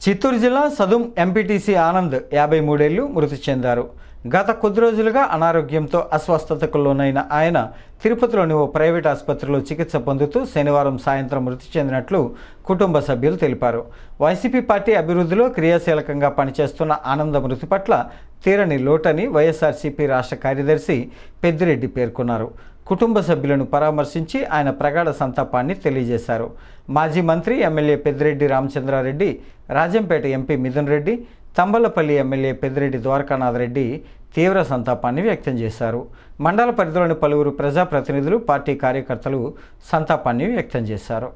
చిత్తూరు జిల్లా సదుం ఎంపీటీసీ ఆనంద్ 53 ఏళ్లు మృతి చెందారు. గత కొద్ది రోజులుగా అనారోగ్యంతో అస్వస్థతకు లోనైన ఆయన తిరుపతిలోని ఓ ప్రైవేట్ ఆసుపత్రిలో చికిత్స పొందుతూ శనివారం సాయంత్రం మృతి చెందినట్లు కుటుంబ సభ్యులు తెలిపారు. వైసీపీ పార్టీ అభివృద్ధిలో క్రియాశీలకంగా పనిచేస్తున్న ఆనంద్ మృతి పట్ల తీరని లోటని వైఎస్ఆర్సీపీ రాష్ట్ర కార్యదర్శి పెద్దిరెడ్డి పేర్కొన్నారు. కుటుంబ సభ్యులను పరామర్శించి ఆయన ప్రగాఢ సంతాపాన్ని తెలియజేశారు. మాజీ మంత్రి MLA Peddireddy Ramachandra Reddy, Rajampet MP Mithun Reddy, Thamballapalle MLA Peddireddy Dwarakanath Reddy తీవ్ర సంతాపాన్ని వ్యక్తం చేశారు. మండల పరిధిలోని పలువురు ప్రజాప్రతినిధులు, పార్టీ కార్యకర్తలు సంతాపాన్ని వ్యక్తం చేశారు.